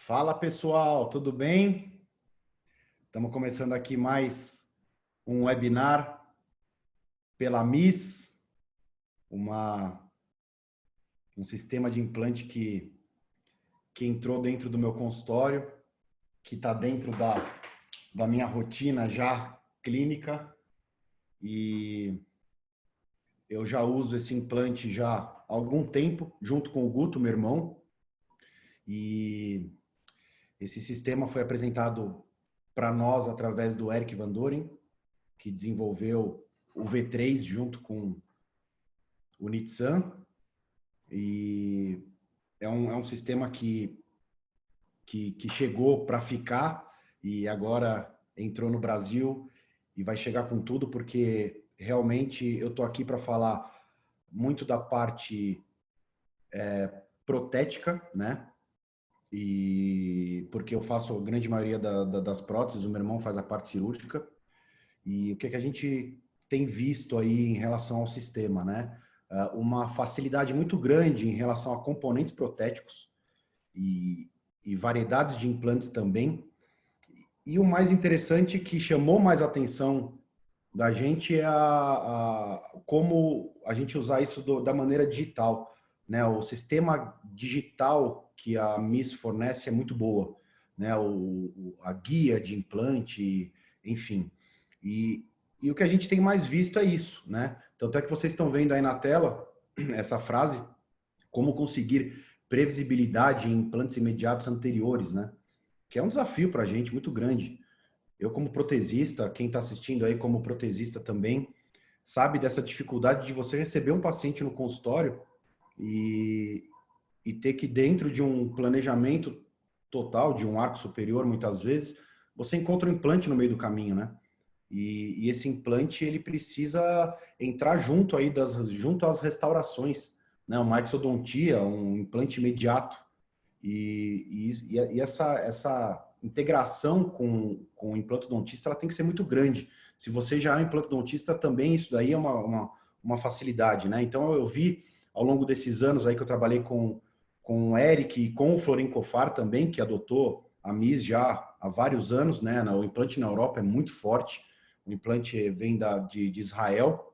Fala pessoal, tudo bem? Estamos começando aqui mais um webinar pela MIS, um sistema de implante que entrou dentro do meu consultório, que está dentro da minha rotina já clínica, e eu já uso esse implante já há algum tempo, junto com o Guto, meu irmão, e esse sistema foi apresentado para nós através do Eric Van Doren, que desenvolveu o V3 junto com o Nitsan, e é um sistema que chegou para ficar e agora entrou no Brasil e vai chegar com tudo, porque realmente eu estou aqui para falar muito da parte protética, né? E porque eu faço a grande maioria das próteses, o meu irmão faz a parte cirúrgica. E o que a gente tem visto aí em relação ao sistema, né? Uma facilidade muito grande em relação a componentes protéticos e variedades de implantes também. E o mais interessante que chamou mais atenção da gente é como a gente usar isso da maneira digital, né? O sistema digital que a MIS fornece é muito boa, né? A guia de implante, enfim. E, e o que a gente tem mais visto é isso, né? Tanto é que vocês estão vendo aí na tela essa frase, como conseguir previsibilidade em implantes imediatos anteriores, né? Que é um desafio para a gente muito grande. Eu, como protesista, quem está assistindo aí como protesista também, sabe dessa dificuldade de você receber um paciente no consultório e, e ter que, dentro de um planejamento total, de um arco superior, muitas vezes, você encontra um implante no meio do caminho, né? E esse implante, ele precisa entrar junto aí junto às restaurações, né? Uma exodontia, um implante imediato. E essa integração com o implantodontista, ela tem que ser muito grande. Se você já é um implantodontista, também isso daí é uma facilidade, né? Então, eu vi, ao longo desses anos aí que eu trabalhei com o Eric e com o Florin Cofar também, que adotou a MIS já há vários anos, né? O implante na Europa é muito forte. O implante vem de Israel.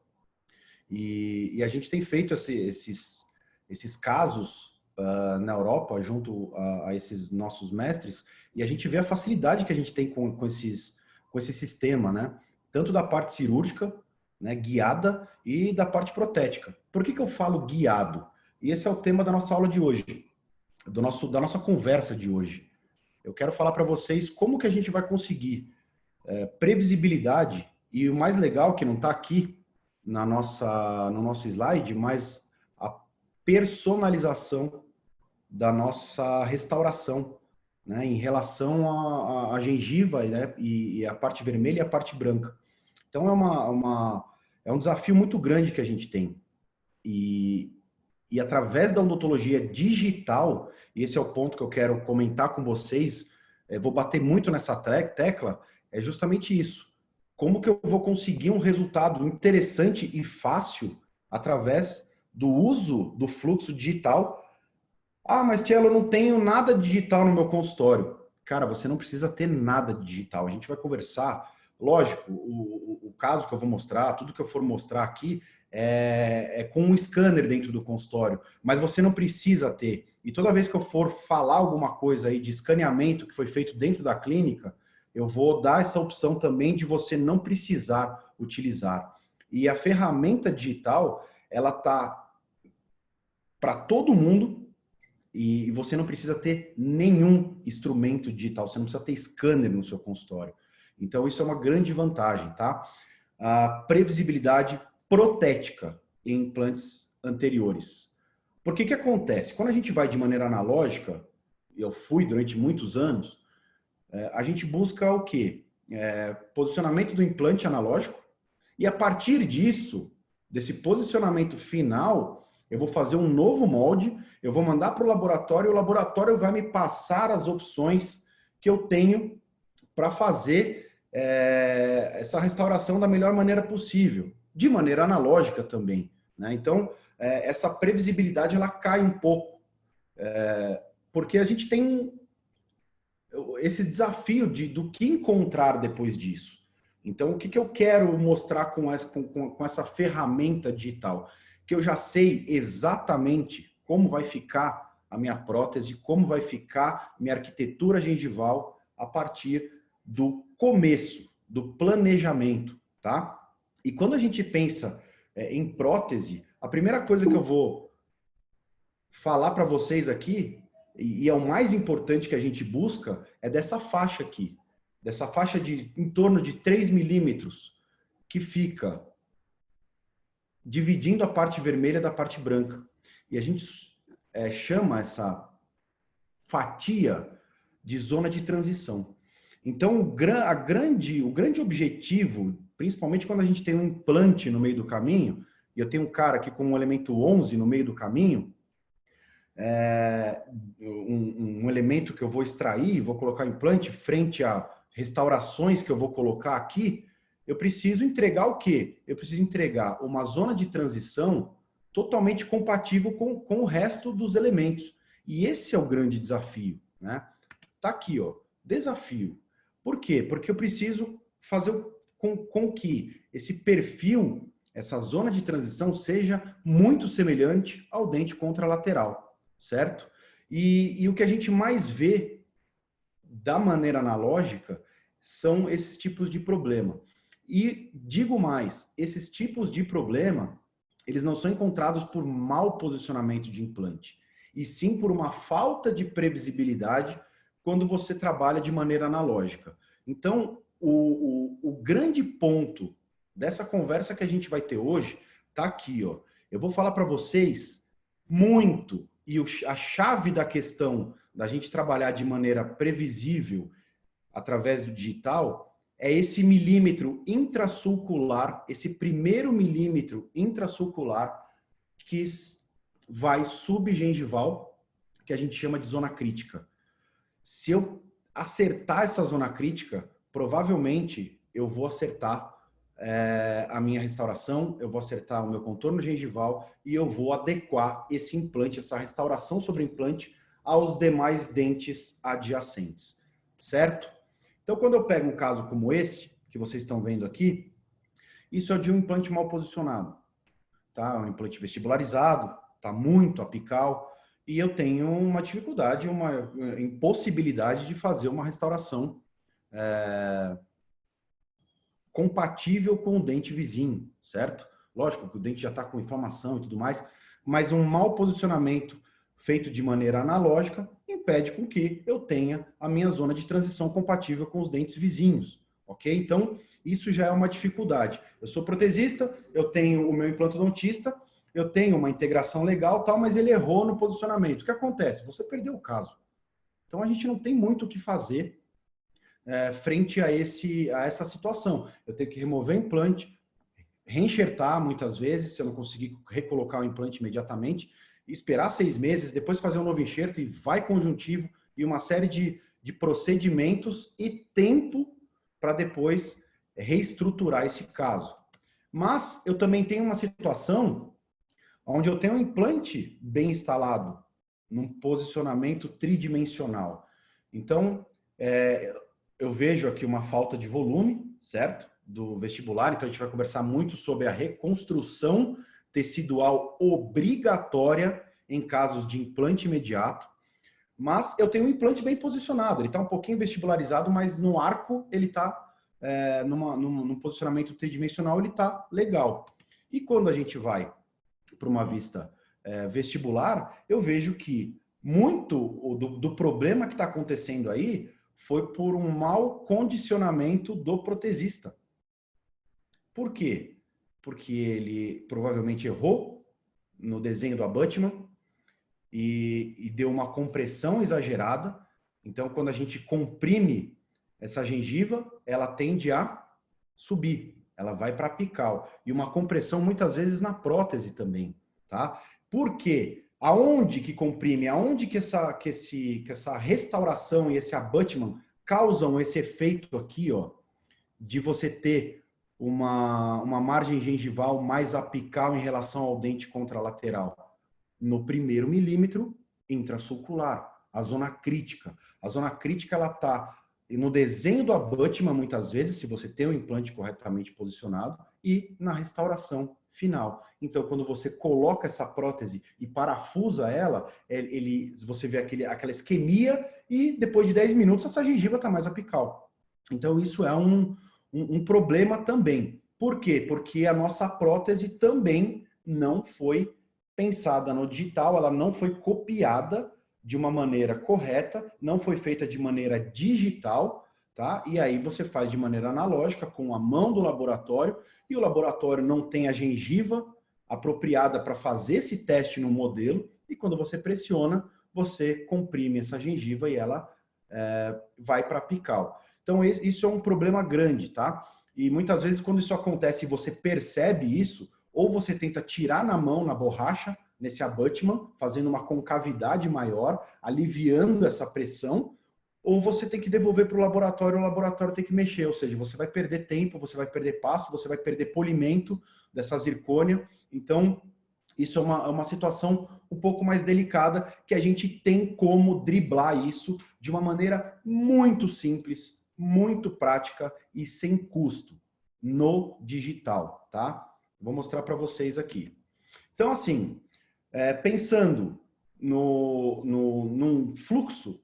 E a gente tem feito esses casos na Europa, junto a esses nossos mestres, e a gente vê a facilidade que a gente tem com esse sistema, né? Tanto da parte cirúrgica, né, guiada, e da parte protética. Por que eu falo guiado? E esse é o tema da nossa aula de hoje, da nossa conversa de hoje. Eu quero falar para vocês como que a gente vai conseguir previsibilidade, e o mais legal, que não está aqui no nosso slide, mas a personalização da nossa restauração, né, em relação à gengiva, né, e a parte vermelha e a parte branca. Então é um desafio muito grande que a gente tem. E através da odontologia digital, e esse é o ponto que eu quero comentar com vocês, vou bater muito nessa tecla, é justamente isso. Como que eu vou conseguir um resultado interessante e fácil através do uso do fluxo digital? Ah, mas Tielo, eu não tenho nada digital no meu consultório. Cara, você não precisa ter nada digital. A gente vai conversar. Lógico, o caso que eu vou mostrar, tudo que eu for mostrar aqui é com um scanner dentro do consultório, mas você não precisa ter. E toda vez que eu for falar alguma coisa aí de escaneamento que foi feito dentro da clínica, eu vou dar essa opção também de você não precisar utilizar. E a ferramenta digital, ela tá para todo mundo, e você não precisa ter nenhum instrumento digital, você não precisa ter scanner no seu consultório. Então, isso é uma grande vantagem, tá? A previsibilidade protética em implantes anteriores. Por que acontece? Quando a gente vai de maneira analógica, eu fui durante muitos anos, a gente busca o quê? Posicionamento do implante analógico, e a partir disso, desse posicionamento final, eu vou fazer um novo molde, eu vou mandar para o laboratório, e o laboratório vai me passar as opções que eu tenho para fazer essa restauração da melhor maneira possível, de maneira analógica também, né? Então, essa previsibilidade ela cai um pouco, porque a gente tem esse desafio do que encontrar depois disso. Então, o que eu quero mostrar com essa ferramenta digital? Que eu já sei exatamente como vai ficar a minha prótese, como vai ficar minha arquitetura gengival a partir do começo, do planejamento, tá? E quando a gente pensa em prótese, a primeira coisa que eu vou falar para vocês aqui, e é o mais importante que a gente busca, é dessa faixa aqui. Dessa faixa de em torno de 3 milímetros, que fica dividindo a parte vermelha da parte branca. E a gente chama essa fatia de zona de transição. Então, o grande objetivo, principalmente quando a gente tem um implante no meio do caminho, e eu tenho um cara aqui com um elemento 11 no meio do caminho, um elemento que eu vou extrair, vou colocar implante frente a restaurações que eu vou colocar aqui, eu preciso entregar o quê? Eu preciso entregar uma zona de transição totalmente compatível com o resto dos elementos. E esse é o grande desafio, né? Tá aqui, ó, desafio. Por quê? Porque eu preciso fazer com que esse perfil, essa zona de transição seja muito semelhante ao dente contralateral, certo? E o que a gente mais vê da maneira analógica são esses tipos de problema. E digo mais, esses tipos de problema, eles não são encontrados por mau posicionamento de implante, e sim por uma falta de previsibilidade quando você trabalha de maneira analógica. Então, o grande ponto dessa conversa que a gente vai ter hoje está aqui, ó. Eu vou falar para vocês muito, e a chave da questão da gente trabalhar de maneira previsível através do digital é esse milímetro intrasulcular, esse primeiro milímetro intrasulcular que vai subgengival, que a gente chama de zona crítica. Se eu acertar essa zona crítica, provavelmente eu vou acertar a minha restauração, eu vou acertar o meu contorno gengival e eu vou adequar esse implante, essa restauração sobre implante, aos demais dentes adjacentes, certo? Então, quando eu pego um caso como esse, que vocês estão vendo aqui, isso é de um implante mal posicionado, tá? Um implante vestibularizado, tá muito apical, e eu tenho uma dificuldade, uma impossibilidade de fazer uma restauração compatível com o dente vizinho, certo? Lógico que o dente já está com inflamação e tudo mais, mas um mau posicionamento feito de maneira analógica impede com que eu tenha a minha zona de transição compatível com os dentes vizinhos, ok? Então, isso já é uma dificuldade. Eu sou protesista, eu tenho o meu implantodontista, eu tenho uma integração legal, tal, mas ele errou no posicionamento. O que acontece? Você perdeu o caso. Então, a gente não tem muito o que fazer frente a essa situação. Eu tenho que remover o implante, reenxertar muitas vezes, se eu não conseguir recolocar o implante imediatamente, esperar 6 meses, depois fazer um novo enxerto e vai conjuntivo e uma série de procedimentos e tempo para depois reestruturar esse caso. Mas eu também tenho uma situação onde eu tenho um implante bem instalado, num posicionamento tridimensional. Então, eu vejo aqui uma falta de volume, certo? Do vestibular, então a gente vai conversar muito sobre a reconstrução tecidual obrigatória em casos de implante imediato, mas eu tenho um implante bem posicionado, ele está um pouquinho vestibularizado, mas no arco ele está num posicionamento tridimensional, ele está legal. E quando a gente vai para uma vista vestibular, eu vejo que muito do problema que está acontecendo aí foi por um mau condicionamento do protesista. Por quê? Porque ele provavelmente errou no desenho do abutment e deu uma compressão exagerada. Então, quando a gente comprime essa gengiva, ela tende a subir, ela vai para a apical. E uma compressão muitas vezes na prótese também, tá? Por quê? Aonde que comprime? Aonde que essa restauração e esse abutment causam esse efeito aqui, ó, de você ter uma margem gengival mais apical em relação ao dente contralateral? No primeiro milímetro intrasulcular, a zona crítica. A zona crítica, ela está no desenho do abutment, muitas vezes, se você tem o implante corretamente posicionado, e na restauração final. Então, quando você coloca essa prótese e parafusa ela, você vê aquela isquemia e depois de 10 minutos essa gengiva está mais apical. Então, isso é um problema também. Por quê? Porque a nossa prótese também não foi pensada no digital, ela não foi copiada de uma maneira correta, não foi feita de maneira digital, tá? E aí você faz de maneira analógica, com a mão do laboratório, e o laboratório não tem a gengiva apropriada para fazer esse teste no modelo, e quando você pressiona, você comprime essa gengiva e ela vai para apical. Então, isso é um problema grande, tá? E muitas vezes, quando isso acontece e você percebe isso, ou você tenta tirar na mão, na borracha, nesse abutment, fazendo uma concavidade maior, aliviando essa pressão, ou você tem que devolver para o laboratório tem que mexer, ou seja, você vai perder tempo, você vai perder passo, você vai perder polimento dessa zircônia. Então, isso é uma situação um pouco mais delicada, que a gente tem como driblar isso de uma maneira muito simples, muito prática e sem custo, no digital, tá? Vou mostrar para vocês aqui. Então, assim, pensando num fluxo,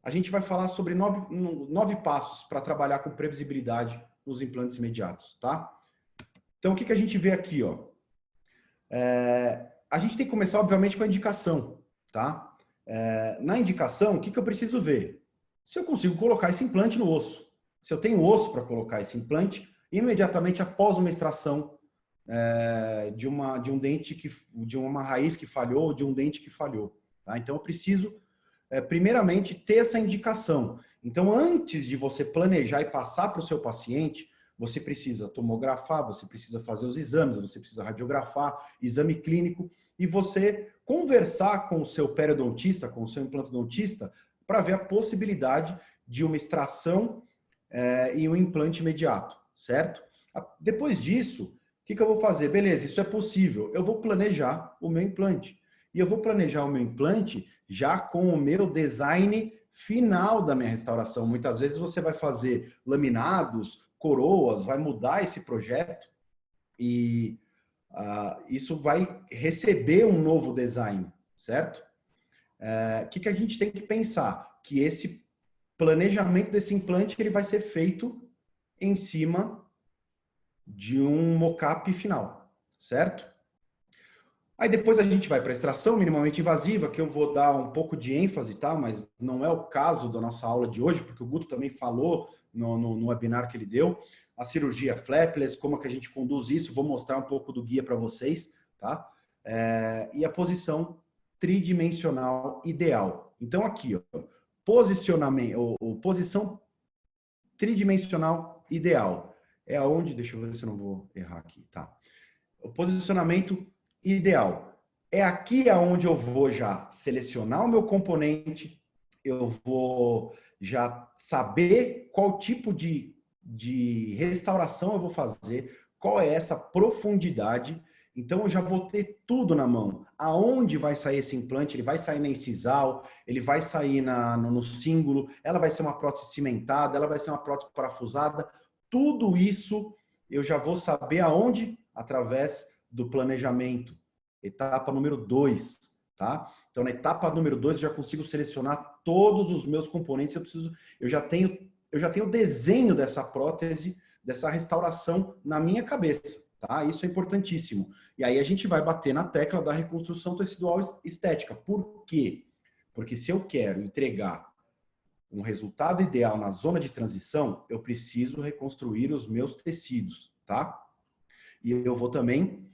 a gente vai falar sobre 9 passos para trabalhar com previsibilidade nos implantes imediatos, tá? Então, o que a gente vê aqui, ó? A gente tem que começar, obviamente, com a indicação, tá? Na indicação, o que eu preciso ver? Se eu consigo colocar esse implante no osso. Se eu tenho osso para colocar esse implante, imediatamente após uma extração de um dente, de uma raiz que falhou, ou de um dente que falhou. Tá? Então, eu preciso, primeiramente, ter essa indicação. Então, antes de você planejar e passar para o seu paciente, você precisa tomografar, você precisa fazer os exames, você precisa radiografar, exame clínico, e você conversar com o seu periodontista, com o seu implantodontista, para ver a possibilidade de uma extração e um implante imediato, certo? Depois disso, o que eu vou fazer? Beleza, isso é possível. Eu vou planejar o meu implante. E eu vou planejar o meu implante já com o meu design final da minha restauração. Muitas vezes você vai fazer laminados, coroas, vai mudar esse projeto e isso vai receber um novo design, certo? O que a gente tem que pensar? Que esse planejamento desse implante ele vai ser feito em cima de um mockup final, certo? Aí depois a gente vai para a extração minimamente invasiva, que eu vou dar um pouco de ênfase, tá? Mas não é o caso da nossa aula de hoje, porque o Guto também falou no webinar que ele deu. A cirurgia flapless, como é que a gente conduz isso, vou mostrar um pouco do guia para vocês, tá? E a posição tridimensional ideal. Então aqui, ó, posicionamento, posição tridimensional ideal. É aonde, deixa eu ver se eu não vou errar aqui, tá? O posicionamento ideal. É aqui aonde eu vou já selecionar o meu componente, eu vou já saber qual tipo de restauração eu vou fazer, qual é essa profundidade. Então, eu já vou ter tudo na mão. Aonde vai sair esse implante? Ele vai sair na incisal, ele vai sair no cíngulo, ela vai ser uma prótese cimentada, ela vai ser uma prótese parafusada. Tudo isso eu já vou saber aonde? Através do planejamento. Etapa número 2, tá? Então, na etapa número 2, eu já consigo selecionar todos os meus componentes. Eu já tenho o desenho dessa prótese, dessa restauração na minha cabeça, tá? Isso é importantíssimo. E aí a gente vai bater na tecla da reconstrução tecidual estética. Por quê? Porque se eu quero entregar um resultado ideal na zona de transição, eu preciso reconstruir os meus tecidos, tá? E eu vou também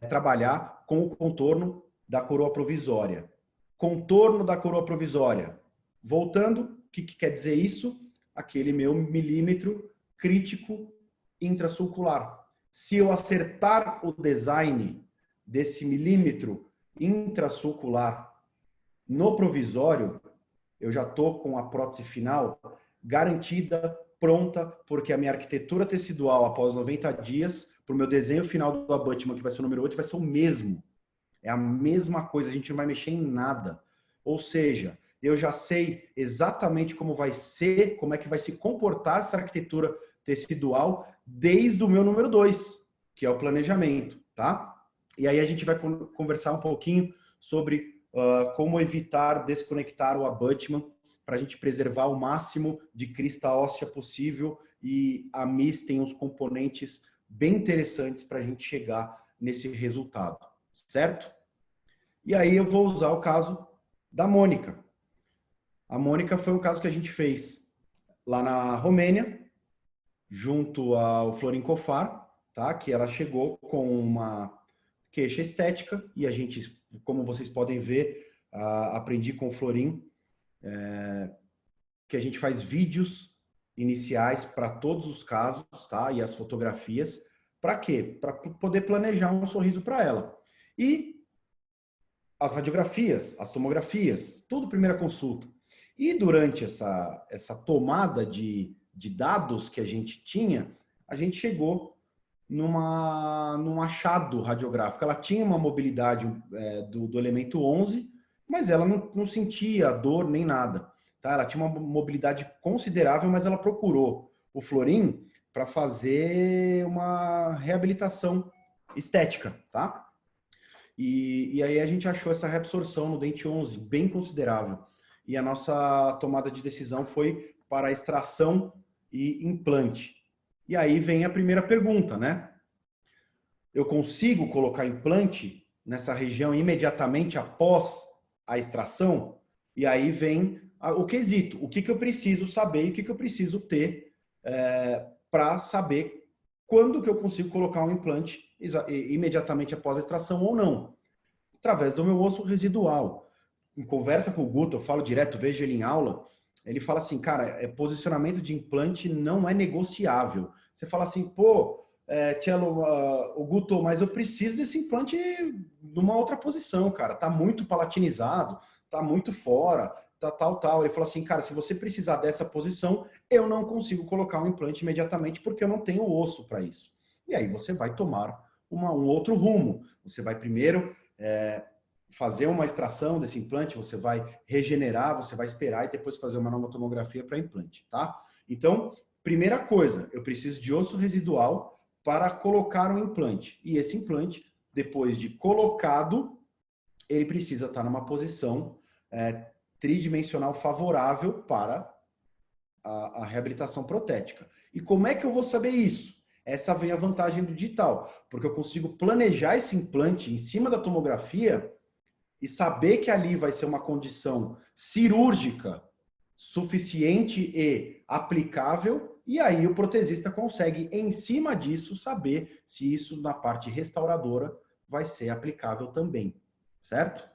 trabalhar com o contorno da coroa provisória. Contorno da coroa provisória. Voltando, o que quer dizer isso? Aquele meu milímetro crítico intrasulcular. Se eu acertar o design desse milímetro intrasulcular no provisório, eu já estou com a prótese final garantida, pronta, porque a minha arquitetura tecidual após 90 dias, para o meu desenho final do abutment, que vai ser o número 8, vai ser o mesmo. É a mesma coisa, a gente não vai mexer em nada. Ou seja, eu já sei exatamente como vai ser, como é que vai se comportar essa arquitetura tecidual desde o meu número 2, que é o planejamento, tá? E aí a gente vai conversar um pouquinho sobre como evitar desconectar o abutment para a gente preservar o máximo de crista óssea possível, e a MIS tem uns componentes bem interessantes para a gente chegar nesse resultado, certo? E aí eu vou usar o caso da Mônica. A Mônica foi um caso que a gente fez lá na Romênia, junto ao Florin Cofar, tá? Que ela chegou com uma queixa estética, e a gente, como vocês podem ver, aprendi com o Florin, que a gente faz vídeos iniciais para todos os casos, tá? E as fotografias. Para quê? Para poder planejar um sorriso para ela. E as radiografias, as tomografias, tudo primeira consulta. E durante essa tomada de dados que a gente tinha, a gente chegou num achado radiográfico. Ela tinha uma mobilidade do elemento 11, mas ela não sentia dor nem nada. Tá? Ela tinha uma mobilidade considerável, mas ela procurou o Florin para fazer uma reabilitação estética, tá? E aí a gente achou essa reabsorção no dente 11 bem considerável. E a nossa tomada de decisão foi para extração e implante. E aí vem a primeira pergunta, né? Eu consigo colocar implante nessa região imediatamente após a extração? E aí vem o quesito. O que eu preciso saber e o que eu preciso ter para saber quando que eu consigo colocar um implante imediatamente após a extração ou não? Através do meu osso residual. Em conversa com o Guto, eu falo direto, vejo ele em aula, ele fala assim, cara, posicionamento de implante não é negociável. Você fala assim, pô, Tchelo, o Guto, mas eu preciso desse implante numa outra posição, cara. Tá muito palatinizado, tá muito fora, tá tal. Ele falou assim, cara, se você precisar dessa posição, eu não consigo colocar um implante imediatamente porque eu não tenho osso para isso. E aí você vai tomar um outro rumo. Você vai primeiro fazer uma extração desse implante, você vai regenerar, você vai esperar e depois fazer uma nova tomografia para implante, tá? Então, primeira coisa, eu preciso de osso residual para colocar um implante. E esse implante, depois de colocado, ele precisa estar numa posição tridimensional favorável para a reabilitação protética. E como é que eu vou saber isso? Essa vem a vantagem do digital, porque eu consigo planejar esse implante em cima da tomografia e saber que ali vai ser uma condição cirúrgica suficiente e aplicável, e aí o protesista consegue, em cima disso, saber se isso na parte restauradora vai ser aplicável também, certo?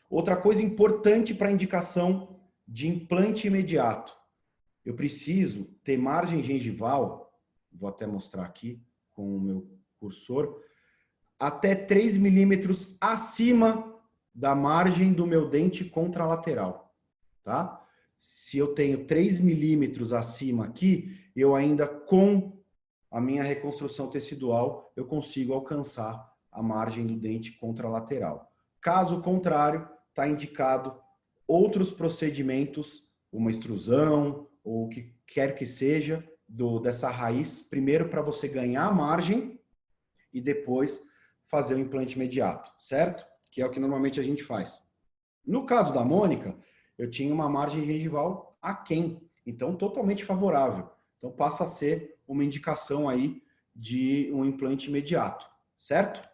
Outra coisa importante para indicação de implante imediato. Eu preciso ter margem gengival, vou até mostrar aqui com o meu cursor, até 3 milímetros acima da margem do meu dente contralateral, tá? Se eu tenho 3 milímetros acima aqui, eu ainda com a minha reconstrução tecidual, eu consigo alcançar a margem do dente contralateral. Caso contrário, está indicado outros procedimentos, uma extrusão ou o que quer que seja dessa raiz, primeiro para você ganhar a margem e depois fazer o implante imediato, certo? Que é o que normalmente a gente faz. No caso da Mônica, eu tinha uma margem gengival aquém, então totalmente favorável. Então passa a ser uma indicação aí de um implante imediato, certo?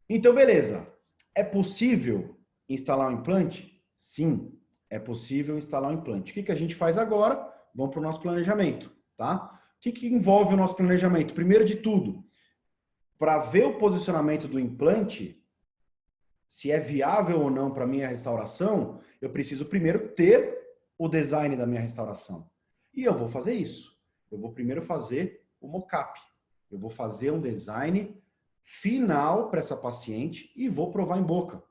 Então, beleza. É possível instalar um implante? Sim, é possível instalar um implante. O que a gente faz agora? Vamos para o nosso planejamento, tá? O que envolve o nosso planejamento? Primeiro de tudo, para ver o posicionamento do implante, se é viável ou não para a minha restauração, eu preciso primeiro ter o design da minha restauração. E eu vou fazer isso. Eu vou primeiro fazer o mockup. Eu vou fazer um design final para essa paciente e vou provar em boca.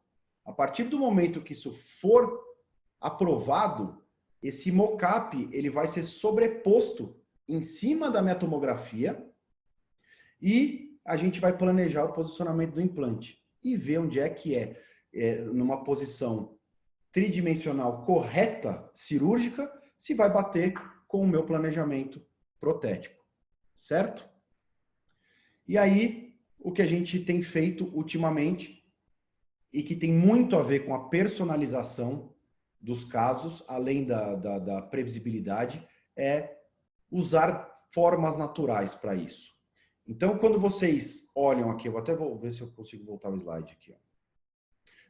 A partir do momento que isso for aprovado, esse mockup ele vai ser sobreposto em cima da minha tomografia e a gente vai planejar o posicionamento do implante e ver onde é que numa posição tridimensional correta, cirúrgica, se vai bater com o meu planejamento protético, certo? E aí, o que a gente tem feito ultimamente, e que tem muito a ver com a personalização dos casos, além da previsibilidade, é usar formas naturais para isso. Então, quando vocês olham aqui, eu até vou ver se eu consigo voltar o slide aqui. Ó.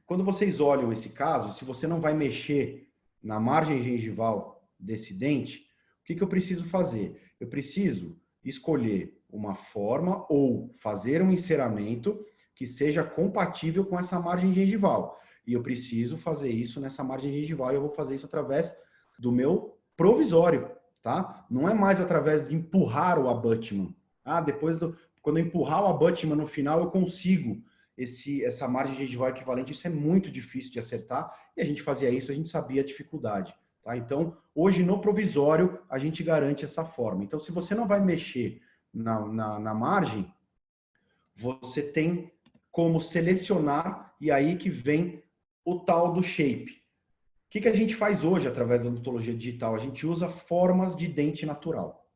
Quando vocês olham esse caso, se você não vai mexer na margem gengival desse dente, o que eu preciso fazer? Eu preciso escolher uma forma ou fazer um enceramento que seja compatível com essa margem gengival. E eu preciso fazer isso nessa margem gengival e eu vou fazer isso através do meu provisório, tá? Não é mais através de empurrar o abutment. Quando eu empurrar o abutment no final, eu consigo essa margem gengival equivalente. Isso é muito difícil de acertar e a gente fazia isso, a gente sabia a dificuldade. Tá? Então, hoje no provisório, a gente garante essa forma. Então, se você não vai mexer na margem, você tem como selecionar e aí que vem o tal do shape. O que a gente faz hoje através da odontologia digital? A gente usa formas de dente natural.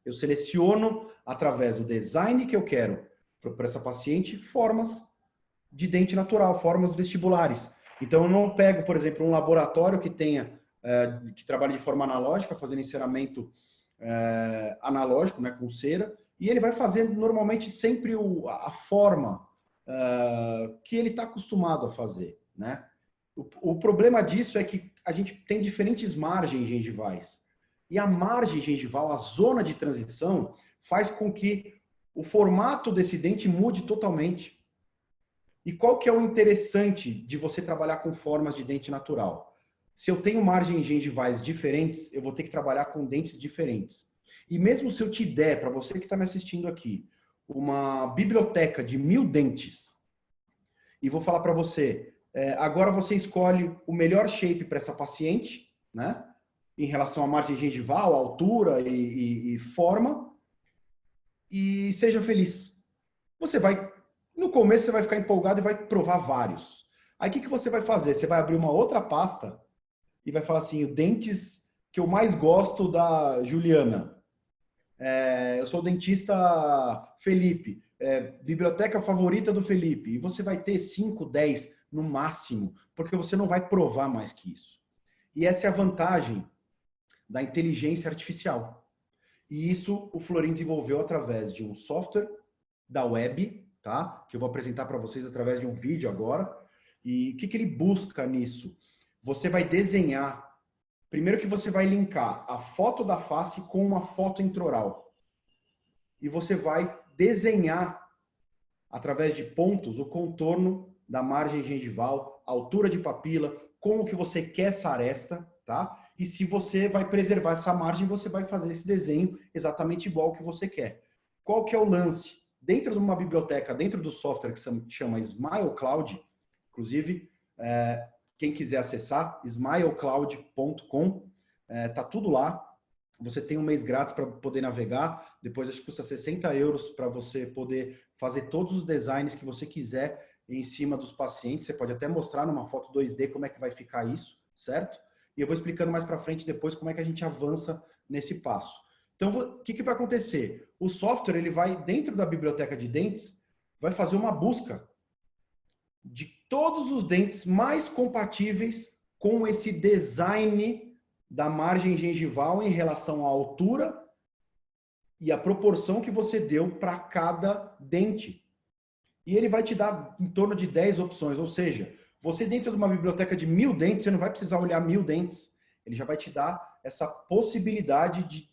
Eu seleciono através do design que eu quero para essa paciente formas de dente natural, formas vestibulares. Então eu não pego, por exemplo, um laboratório que que trabalha de forma analógica, fazendo enceramento analógico, né, com cera, e ele vai fazer normalmente sempre a forma que ele está acostumado a fazer, né? O problema disso é que a gente tem diferentes margens gengivais. E a margem gengival, a zona de transição, faz com que o formato desse dente mude totalmente. E qual que é o interessante de você trabalhar com formas de dente natural? Se eu tenho margens gengivais diferentes, eu vou ter que trabalhar com dentes diferentes. E mesmo se eu te der, para você que está me assistindo aqui, uma biblioteca de 1000 dentes, e vou falar para você, agora você escolhe o melhor shape para essa paciente, né? Em relação à margem gengival, altura e forma, e seja feliz. No começo você vai ficar empolgado e vai provar vários. Aí o que você vai fazer? Você vai abrir uma outra pasta e vai falar assim, dentes que eu mais gosto da Juliana. Eu sou o dentista Felipe, biblioteca favorita do Felipe. E você vai ter 5, 10 no máximo, porque você não vai provar mais que isso. E essa é a vantagem da inteligência artificial. E isso o Florin desenvolveu através de um software da web, tá? Que eu vou apresentar para vocês através de um vídeo agora. E o que ele busca nisso? Você vai desenhar. Primeiro que você vai linkar a foto da face com uma foto intraoral. E você vai desenhar, através de pontos, o contorno da margem gengival, altura de papila, como que você quer essa aresta, tá? E se você vai preservar essa margem, você vai fazer esse desenho exatamente igual que você quer. Qual que é o lance? Dentro de uma biblioteca, dentro do software que se chama Smile Cloud, inclusive, quem quiser acessar, smilecloud.com, tá tudo lá. Você tem um mês grátis para poder navegar, depois acho que custa 60 € para você poder fazer todos os designs que você quiser em cima dos pacientes. Você pode até mostrar numa foto 2D como é que vai ficar isso, certo? E eu vou explicando mais para frente depois como é que a gente avança nesse passo. Então, o que vai acontecer? O software, ele vai, dentro da biblioteca de dentes, vai fazer uma busca de todos os dentes mais compatíveis com esse design da margem gengival em relação à altura e a proporção que você deu para cada dente. E ele vai te dar em torno de 10 opções, ou seja, você dentro de uma biblioteca de 1000 dentes, você não vai precisar olhar 1000 dentes. Ele já vai te dar essa possibilidade de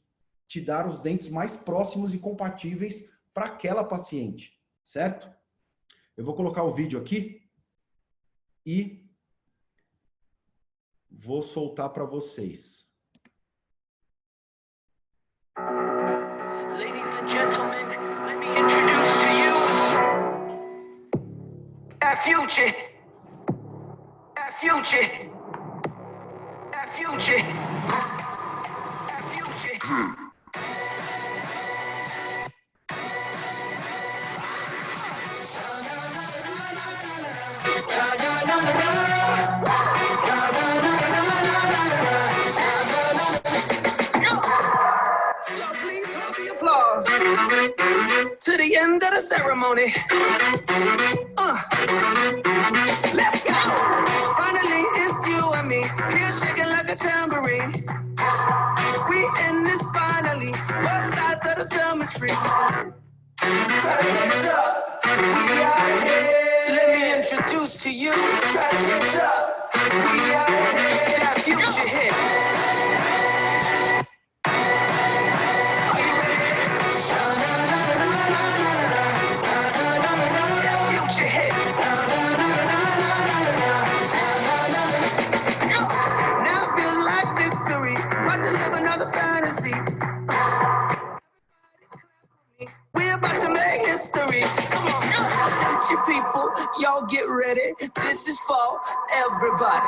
te dar os dentes mais próximos e compatíveis para aquela paciente, certo? Eu vou colocar o vídeo aqui e vou soltar para vocês. Ladies and gentlemen, let me introduce to you Future. Future. Future. Future. end of the ceremony. Let's go. Finally, it's you and me. Here shaking like a tambourine. We in this finally. Both sides of the cemetery. Try to catch up. We out here. Let me introduce to you. Try to catch up. We out here. That future hit. Are you ready? That future hit. Now it feels like victory. About to live another fantasy. We're about to make history. Come on, attention people, y'all get ready. This is for everybody.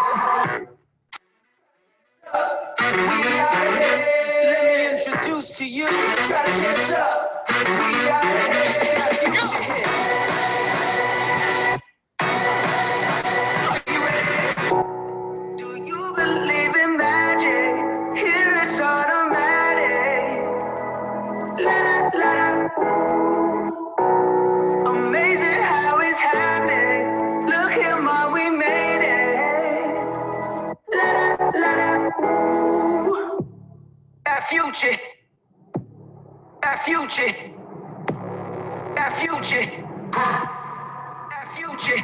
We out here. Let me introduce to you. Try to catch up. We out here. That future hit. Are you ready? Do you believe in magic? Here it's automatic. La la la. Ooh. Amazing how it's happening. Look at what we made it. La la la. Ooh. That future. That future. That future. That future.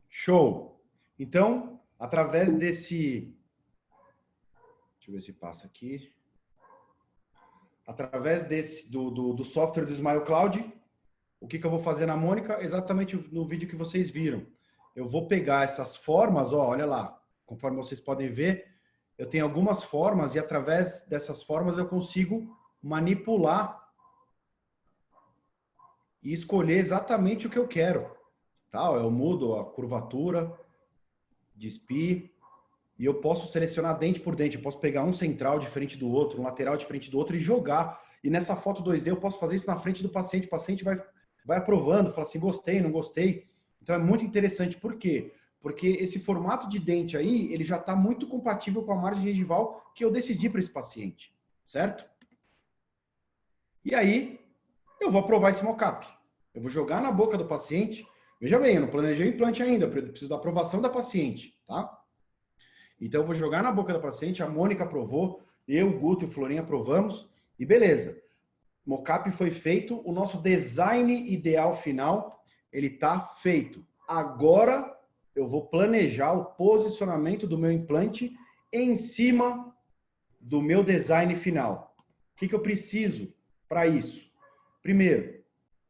Show! Então, através desse... Deixa eu ver se passa aqui. Através do software do Smile Cloud, o que eu vou fazer na Mônica? Exatamente no vídeo que vocês viram. Eu vou pegar essas formas, ó, olha lá. Conforme vocês podem ver, eu tenho algumas formas e através dessas formas eu consigo manipular e escolher exatamente o que eu quero. Tá? Eu mudo a curvatura de SPI e eu posso selecionar dente por dente. Eu posso pegar um central diferente do outro, um lateral diferente do outro e jogar. E nessa foto 2D eu posso fazer isso na frente do paciente. O paciente vai aprovando, fala assim, gostei, não gostei. Então é muito interessante. Por quê? Porque esse formato de dente aí, ele já está muito compatível com a margem gengival que eu decidi para esse paciente. Certo? E aí, eu vou aprovar esse mockup. Eu vou jogar na boca do paciente. Veja bem, eu não planejei o implante ainda, eu preciso da aprovação da paciente, tá? Então eu vou jogar na boca da paciente, a Mônica aprovou, eu, o Guto e o Florinha aprovamos, e beleza. O mockup foi feito, o nosso design ideal final, ele tá feito. Agora eu vou planejar o posicionamento do meu implante em cima do meu design final. O que eu preciso para isso? Primeiro,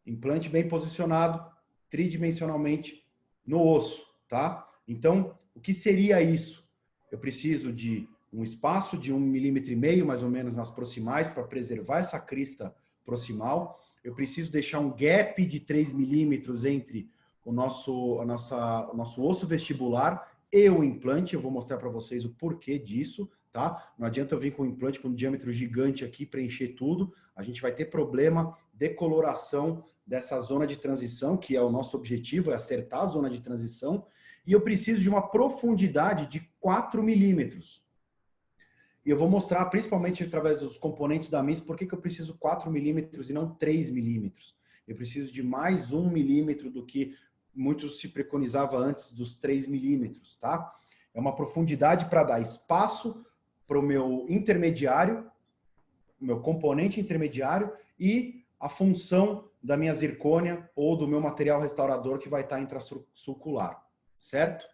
implante bem posicionado, tridimensionalmente no osso, tá? Então, o que seria isso? Eu preciso de um espaço de 1,5 mm, mais ou menos, nas proximais, para preservar essa crista proximal. Eu preciso deixar um gap de 3 milímetros entre o nosso osso vestibular e o implante. Eu vou mostrar para vocês o porquê disso, tá? Não adianta eu vir com um implante com um diâmetro gigante aqui, preencher tudo. A gente vai ter problema de coloração dessa zona de transição, que é o nosso objetivo, é acertar a zona de transição. E eu preciso de uma profundidade de 4 milímetros. E eu vou mostrar, principalmente através dos componentes da MIS, por que eu preciso 4 milímetros e não 3 milímetros. Eu preciso de mais 1 milímetro do que muitos se preconizava antes dos 3 milímetros, tá? É uma profundidade para dar espaço para o meu intermediário, o meu componente intermediário e a função da minha zircônia ou do meu material restaurador que vai estar intrasulcular, certo?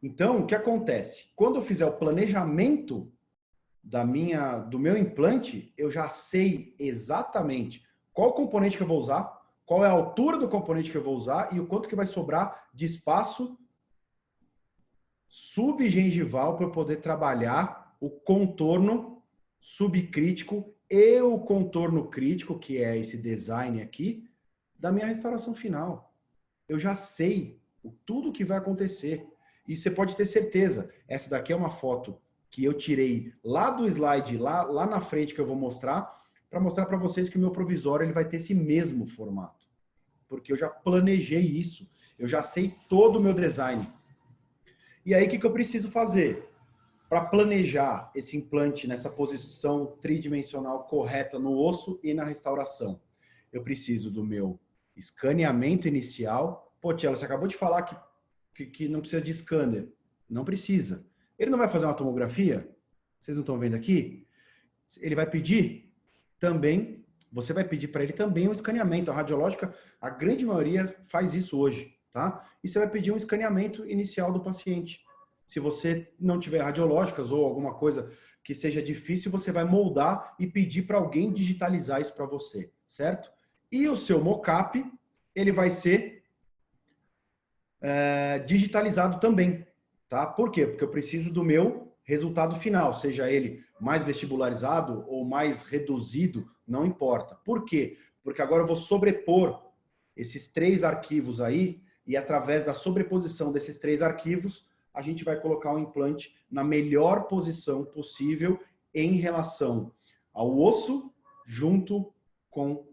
Então, o que acontece? Quando eu fizer o planejamento do meu implante, eu já sei exatamente qual componente que eu vou usar, qual é a altura do componente que eu vou usar e o quanto que vai sobrar de espaço subgengival para eu poder trabalhar o contorno subcrítico e o contorno crítico, que é esse design aqui, da minha restauração final. Eu já sei tudo o que vai acontecer. E você pode ter certeza, essa daqui é uma foto que eu tirei lá do slide, lá na frente, que eu vou mostrar para vocês que o meu provisório ele vai ter esse mesmo formato. Porque eu já planejei isso. Eu já sei todo o meu design. E aí, o que eu preciso fazer? Para planejar esse implante nessa posição tridimensional correta no osso e na restauração. Eu preciso do meu escaneamento inicial. Pô, Tiela, você acabou de falar que não precisa de scanner. Não precisa. Ele não vai fazer uma tomografia? Vocês não estão vendo aqui? Ele vai pedir também, você vai pedir para ele também um escaneamento. A radiológica, a grande maioria faz isso hoje, tá? E você vai pedir um escaneamento inicial do paciente. Se você não tiver radiológicas ou alguma coisa que seja difícil, você vai moldar e pedir para alguém digitalizar isso para você, certo? E o seu mockup, ele vai ser digitalizado também, tá? Por quê? Porque eu preciso do meu resultado final, seja ele mais vestibularizado ou mais reduzido, não importa. Por quê? Porque agora eu vou sobrepor esses 3 arquivos aí e através da sobreposição desses 3 arquivos, a gente vai colocar o implante na melhor posição possível em relação ao osso junto com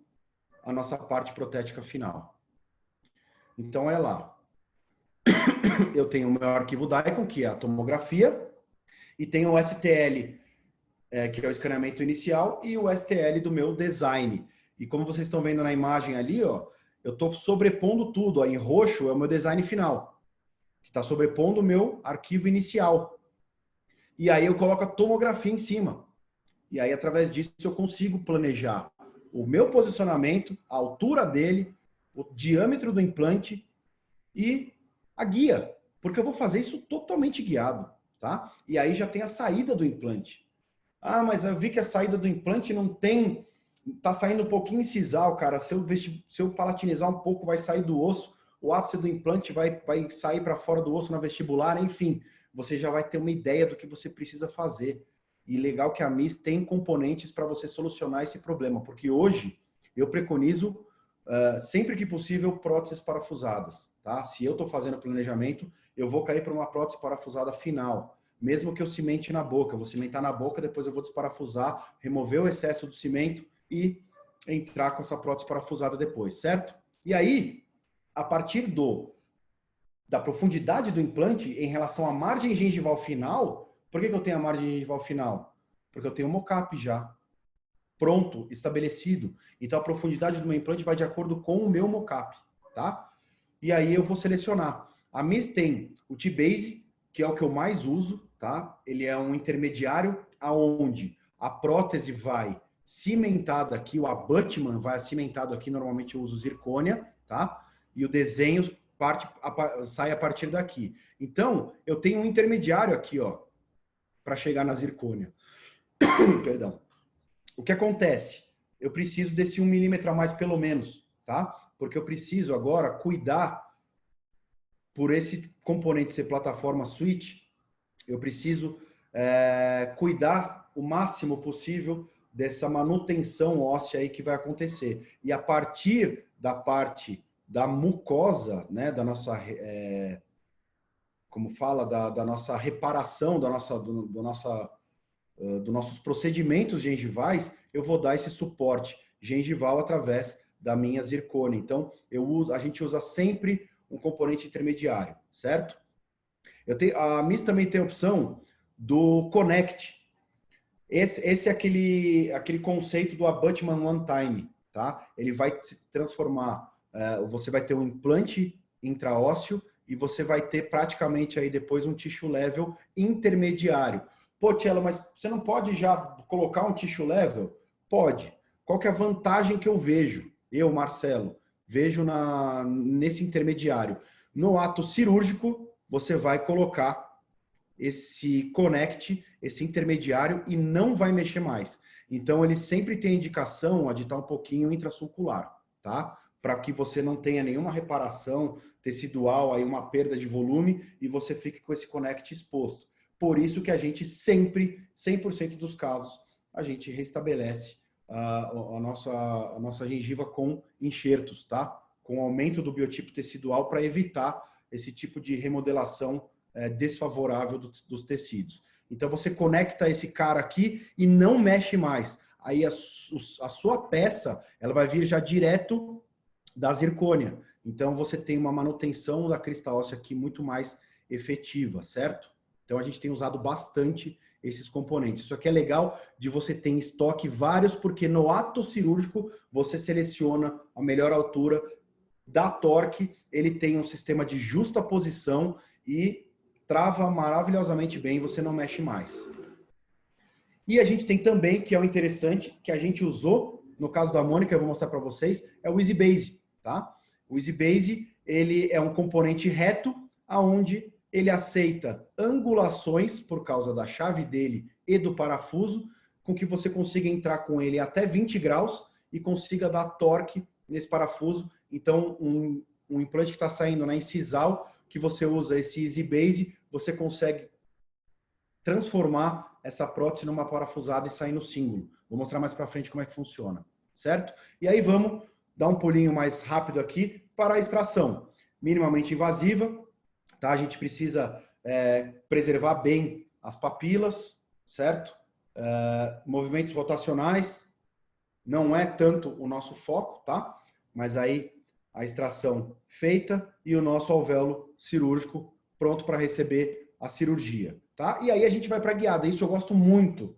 a nossa parte protética final. Então, olha lá. Eu tenho o meu arquivo DICOM, que é a tomografia, e tenho o STL, que é o escaneamento inicial, e o STL do meu design. E como vocês estão vendo na imagem ali, ó, eu estou sobrepondo tudo. Ó, em roxo é o meu design final, que está sobrepondo o meu arquivo inicial. E aí eu coloco a tomografia em cima. E aí, através disso, eu consigo planejar o meu posicionamento, a altura dele, o diâmetro do implante e a guia. Porque eu vou fazer isso totalmente guiado, tá? E aí já tem a saída do implante. Ah, mas eu vi que a saída do implante não tem... Tá saindo um pouquinho incisal, cara. Se eu palatinizar um pouco, vai sair do osso. O ápice do implante vai sair para fora do osso na vestibular. Enfim, você já vai ter uma ideia do que você precisa fazer. E legal que a MIS tem componentes para você solucionar esse problema. Porque hoje eu preconizo, sempre que possível, próteses parafusadas. Tá? Se eu estou fazendo planejamento, eu vou cair para uma prótese parafusada final. Mesmo que eu cimente na boca. Eu vou cimentar na boca, depois eu vou desparafusar, remover o excesso do cimento e entrar com essa prótese parafusada depois, certo? E aí, a partir da profundidade do implante em relação à margem gengival final, por que eu tenho a margem gengival final? Porque eu tenho um mockup já pronto, estabelecido. Então, a profundidade do meu implante vai de acordo com o meu mockup, tá? E aí eu vou selecionar. A MIS tem o T-Base, que é o que eu mais uso, tá? Ele é um intermediário aonde a prótese vai cimentada aqui, o abutment vai cimentado aqui, normalmente eu uso zircônia, tá? E o desenho sai a partir daqui. Então, eu tenho um intermediário aqui, ó, para chegar na zircônia. Perdão. O que acontece? Eu preciso desse 1 milímetro a mais pelo menos, tá? Porque eu preciso agora cuidar, por esse componente ser plataforma switch, eu preciso cuidar o máximo possível dessa manutenção óssea aí que vai acontecer. E a partir da parte da mucosa, né, da nossa, como fala, da nossa reparação, dos nossos procedimentos gengivais, eu vou dar esse suporte gengival através da minha zircônia. Então, a gente usa sempre um componente intermediário, certo? A MIS também tem a opção do Connect. Esse é aquele conceito do abutment one time, tá? Ele vai se transformar, você vai ter um implante intraósseo e você vai ter praticamente aí depois um tissue level intermediário. Pô, Tiela, mas você não pode já colocar um tissue level? Pode. Qual que é a vantagem que eu vejo? Eu, Marcelo, vejo nesse intermediário. No ato cirúrgico, você vai colocar esse connect, esse intermediário, e não vai mexer mais. Então, ele sempre tem indicação de estar um pouquinho intrasulcular, tá? Para que você não tenha nenhuma reparação tecidual, aí uma perda de volume, e você fique com esse connect exposto. Por isso que a gente sempre, 100% dos casos, a gente restabelece a nossa gengiva com enxertos, tá? Com aumento do biotipo tecidual para evitar esse tipo de remodelação desfavorável dos tecidos. Então, você conecta esse cara aqui e não mexe mais. Aí a sua peça, ela vai vir já direto da zircônia. Então, você tem uma manutenção da crista óssea aqui muito mais efetiva, certo? Então, a gente tem usado bastante esses componentes. Isso aqui é legal de você ter em estoque vários, porque no ato cirúrgico você seleciona a melhor altura da torque, ele tem um sistema de justa posição e trava maravilhosamente bem, você não mexe mais. E a gente tem também, que é o interessante, que a gente usou, no caso da Mônica, eu vou mostrar para vocês, é o Easy Base, tá? O Easy Base, ele é um componente reto, aonde ele aceita angulações por causa da chave dele e do parafuso, com que você consiga entrar com ele até 20 graus e consiga dar torque nesse parafuso. Então, um implante que está saindo na incisal, que você usa esse Easy Base, você consegue transformar essa prótese numa parafusada e sair no símbolo. Vou mostrar mais para frente como é que funciona, certo? E aí vamos dar um pulinho mais rápido aqui para a extração. Minimamente invasiva, tá? A gente precisa preservar bem as papilas, certo? Movimentos rotacionais não é tanto o nosso foco, tá? Mas aí a extração feita e o nosso alvéolo cirúrgico pronto para receber a cirurgia, tá? E aí a gente vai para a guiada. Isso eu gosto muito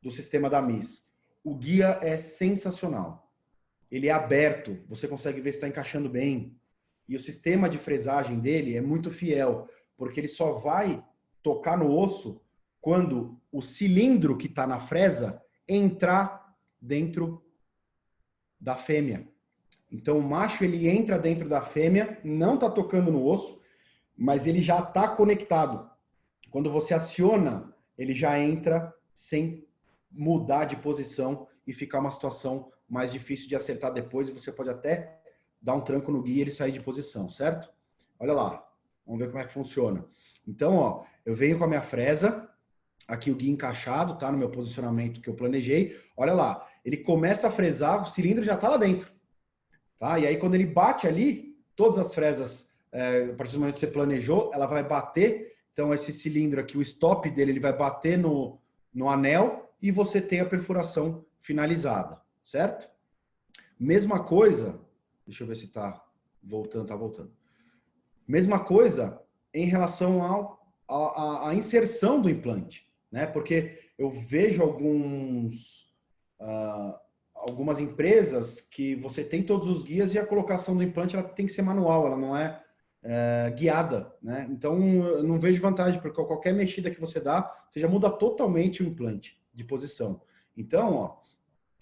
do sistema da MIS. O guia é sensacional. Ele é aberto, você consegue ver se está encaixando bem. E o sistema de fresagem dele é muito fiel, porque ele só vai tocar no osso quando o cilindro que está na fresa entrar dentro da fêmea. Então o macho ele entra dentro da fêmea, não está tocando no osso, mas ele já está conectado. Quando você aciona, ele já entra sem mudar de posição e ficar uma situação mais difícil de acertar depois, e você pode até dar um tranco no guia e ele sair de posição, certo? Olha lá, vamos ver como é que funciona. Então, ó, eu venho com a minha fresa, aqui o guia encaixado, tá? No meu posicionamento que eu planejei. Olha lá, ele começa a fresar, o cilindro já tá lá dentro, tá? E aí quando ele bate ali, todas as fresas, a partir do momento que você planejou, ela vai bater. Então esse cilindro aqui, o stop dele, ele vai bater no anel e você tem a perfuração finalizada, certo? Mesma coisa, deixa eu ver se tá voltando. Mesma coisa em relação à inserção do implante, né? Porque eu vejo algumas empresas que você tem todos os guias e a colocação do implante ela tem que ser manual, ela não é guiada, né? Então eu não vejo vantagem, porque qualquer mexida que você dá, você já muda totalmente o implante de posição. Então, ó,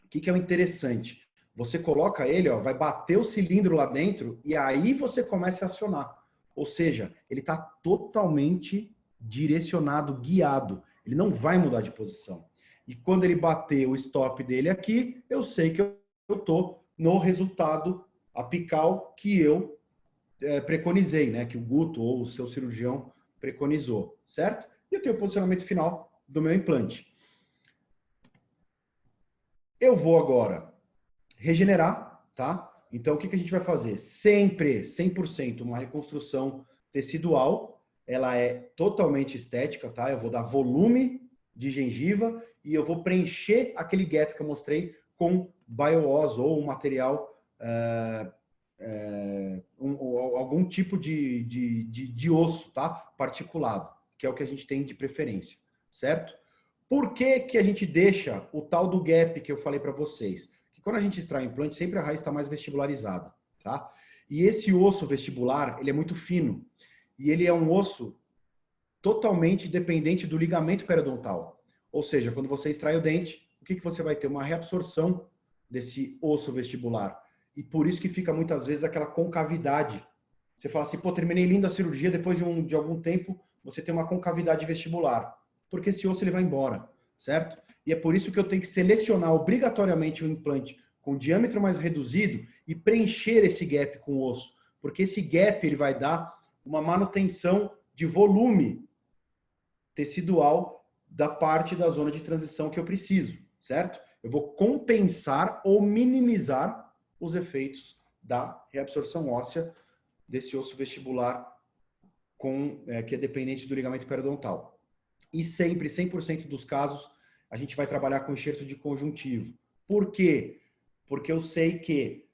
o que é o interessante? Você coloca ele, ó, vai bater o cilindro lá dentro e aí você começa a acionar. Ou seja, ele está totalmente direcionado, guiado. Ele não vai mudar de posição. E quando ele bater o stop dele aqui, eu sei que eu estou no resultado apical que eu preconizei, né? Que o Guto ou o seu cirurgião preconizou, certo? E eu tenho o posicionamento final do meu implante. Eu vou agora regenerar, tá? Então, o que a gente vai fazer? Sempre, 100%, uma reconstrução tecidual. Ela é totalmente estética, tá? Eu vou dar volume de gengiva e eu vou preencher aquele gap que eu mostrei com BioOz ou um material, algum tipo de osso, tá? Particulado, que é o que a gente tem de preferência, certo? Por que a gente deixa o tal do gap que eu falei para vocês? Que quando a gente extrai o implante, sempre a raiz está mais vestibularizada, tá? E esse osso vestibular, ele é muito fino. E ele é um osso totalmente dependente do ligamento periodontal. Ou seja, quando você extrai o dente, o que você vai ter? Uma reabsorção desse osso vestibular. E por isso que fica muitas vezes aquela concavidade. Você fala assim, pô, terminei linda a cirurgia, depois de algum tempo você tem uma concavidade vestibular. Porque esse osso ele vai embora, certo? E é por isso que eu tenho que selecionar obrigatoriamente o implante com diâmetro mais reduzido e preencher esse gap com o osso. Porque esse gap ele vai dar uma manutenção de volume tecidual da parte da zona de transição que eu preciso, certo? Eu vou compensar ou minimizar os efeitos da reabsorção óssea desse osso vestibular que é dependente do ligamento periodontal. E sempre, 100% dos casos, a gente vai trabalhar com enxerto de conjuntivo. Por quê? Porque eu sei que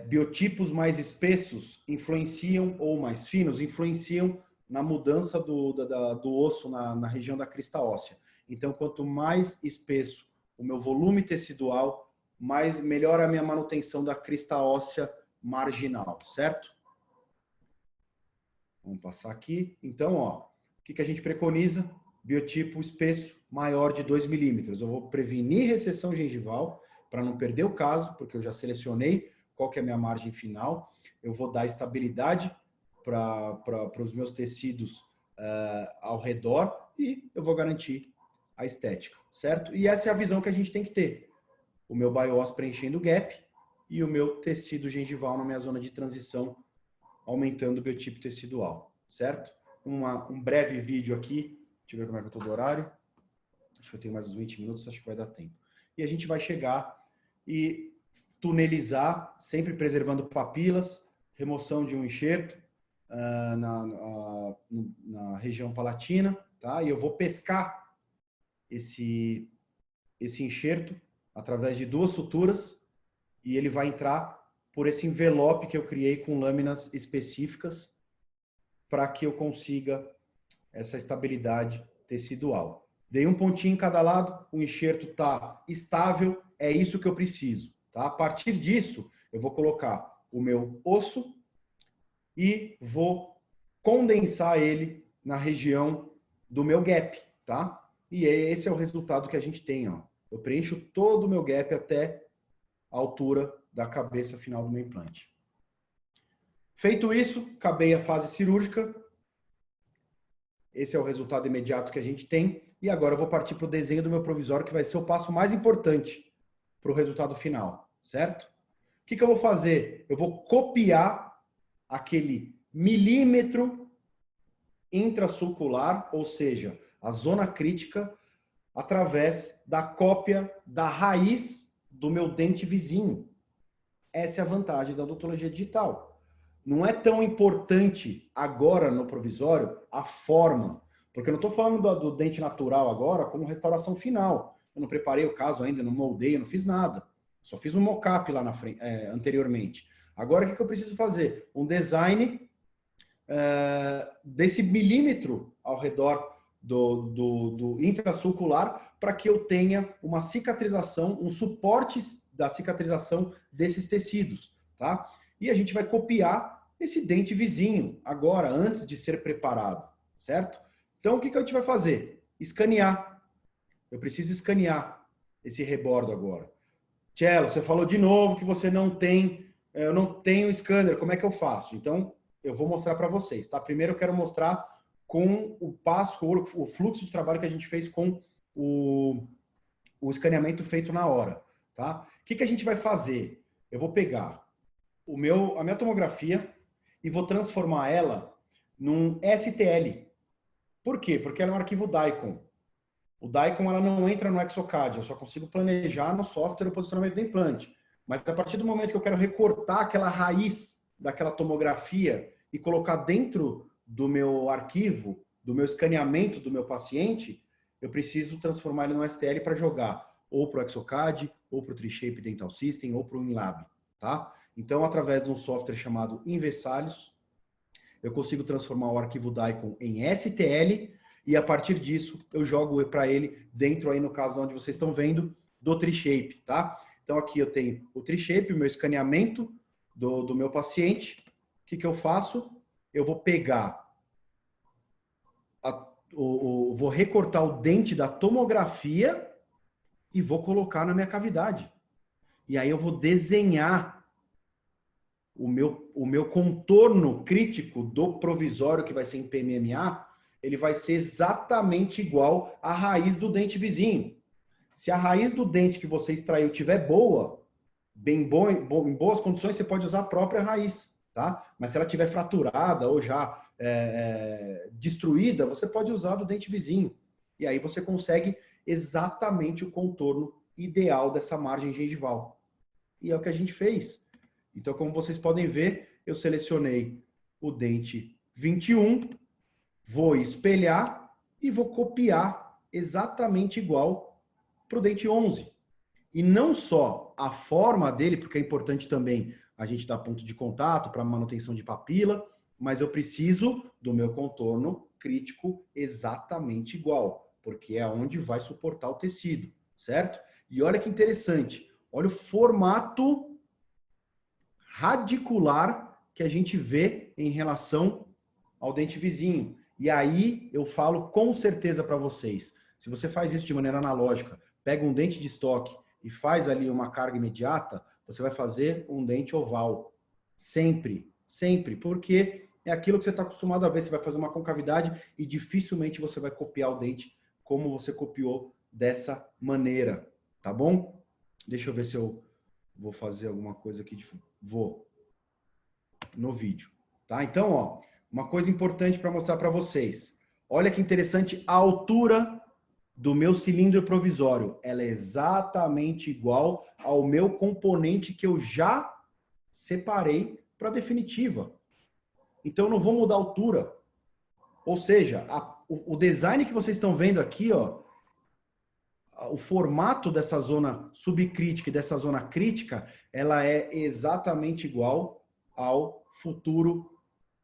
biotipos mais espessos influenciam, ou mais finos, influenciam na mudança do osso na região da crista óssea. Então, quanto mais espesso o meu volume tecidual, melhor a minha manutenção da crista óssea marginal, certo? Vamos passar aqui. Então, ó, o que a gente preconiza? Biotipo espesso maior de 2 milímetros. Eu vou prevenir recessão gengival para não perder o caso, porque eu já selecionei qual que é a minha margem final. Eu vou dar estabilidade para os meus tecidos ao redor e eu vou garantir a estética, certo? E essa é a visão que a gente tem que ter. O meu bios preenchendo o gap e o meu tecido gengival na minha zona de transição, aumentando o biotipo tecidual, certo? Um breve vídeo aqui. Deixa eu ver como é que eu estou do horário. Acho que eu tenho mais uns 20 minutos, acho que vai dar tempo. E a gente vai chegar e tunelizar, sempre preservando papilas, remoção de um enxerto na região palatina, tá? E eu vou pescar esse enxerto através de 2 suturas e ele vai entrar por esse envelope que eu criei com lâminas específicas para que eu consiga essa estabilidade tecidual. Dei um pontinho em cada lado, o enxerto está estável, é isso que eu preciso. Tá? A partir disso, eu vou colocar o meu osso e vou condensar ele na região do meu gap. Tá? E esse é o resultado que a gente tem. Ó. Eu preencho todo o meu gap até a altura da cabeça final do meu implante. Feito isso, acabei a fase cirúrgica. Esse é o resultado imediato que a gente tem. E agora eu vou partir para o desenho do meu provisório, que vai ser o passo mais importante para o resultado final, certo? O que eu vou fazer? Eu vou copiar aquele milímetro intrasulcular, ou seja, a zona crítica, através da cópia da raiz do meu dente vizinho. Essa é a vantagem da odontologia digital. Não é tão importante agora no provisório a forma, porque eu não estou falando do dente natural agora como restauração final. Eu não preparei o caso ainda, não moldei, eu não fiz nada. Só fiz um mock-up lá anteriormente. Agora o que eu preciso fazer? Um design desse milímetro ao redor do intrasulcular para que eu tenha uma cicatrização, um suporte da cicatrização desses tecidos, tá? E a gente vai copiar esse dente vizinho agora, antes de ser preparado, certo? Então, o que a gente vai fazer? Escanear. Eu preciso escanear esse rebordo agora. Tchelo, você falou de novo que você não tem, eu não tenho scanner, como é que eu faço? Então, eu vou mostrar para vocês, tá? Primeiro eu quero mostrar com o fluxo de trabalho que a gente fez com o escaneamento feito na hora, tá? O que a gente vai fazer? Eu vou pegar a minha tomografia e vou transformar ela num STL. Por quê? Porque ela é um arquivo DICOM. O DICOM ela não entra no Exocad, eu só consigo planejar no software o posicionamento do implante. Mas a partir do momento que eu quero recortar aquela raiz daquela tomografia e colocar dentro do meu arquivo, do meu escaneamento do meu paciente, eu preciso transformar ele no STL para jogar ou para o Exocad, ou para o Trishape Dental System, ou para o InLab, tá? Então, através de um software chamado Invesalius, eu consigo transformar o arquivo DICOM em STL e a partir disso eu jogo para ele dentro aí no caso onde vocês estão vendo do Trishape, tá? Então aqui eu tenho o Trishape, o meu escaneamento do meu paciente. O que eu faço? Eu vou pegar, vou recortar o dente da tomografia e vou colocar na minha cavidade. E aí eu vou desenhar o meu contorno crítico do provisório, que vai ser em PMMA, ele vai ser exatamente igual à raiz do dente vizinho. Se a raiz do dente que você extraiu tiver boa, em boas condições, você pode usar a própria raiz, tá? Mas se ela tiver fraturada ou já destruída, você pode usar do dente vizinho. E aí você consegue exatamente o contorno ideal dessa margem gengival. E é o que a gente fez. Então, como vocês podem ver, eu selecionei o dente 21, vou espelhar e vou copiar exatamente igual para o dente 11. E não só a forma dele, porque é importante também a gente dar ponto de contato para manutenção de papila, mas eu preciso do meu contorno crítico exatamente igual, porque é onde vai suportar o tecido, certo? E olha que interessante, olha o formato radicular que a gente vê em relação ao dente vizinho. E aí eu falo com certeza para vocês, se você faz isso de maneira analógica, pega um dente de estoque e faz ali uma carga imediata, você vai fazer um dente oval. Sempre, sempre, porque é aquilo que você está acostumado a ver. Você vai fazer uma concavidade e dificilmente você vai copiar o dente como você copiou dessa maneira, tá bom? Deixa eu ver se eu vou fazer alguma coisa aqui. Vou. No vídeo, tá? Então, ó, uma coisa importante para mostrar para vocês. Olha que interessante a altura do meu cilindro provisório. Ela é exatamente igual ao meu componente que eu já separei para definitiva. Então, eu não vou mudar a altura. Ou seja, o design que vocês estão vendo aqui, ó, o formato dessa zona subcrítica e dessa zona crítica, ela é exatamente igual ao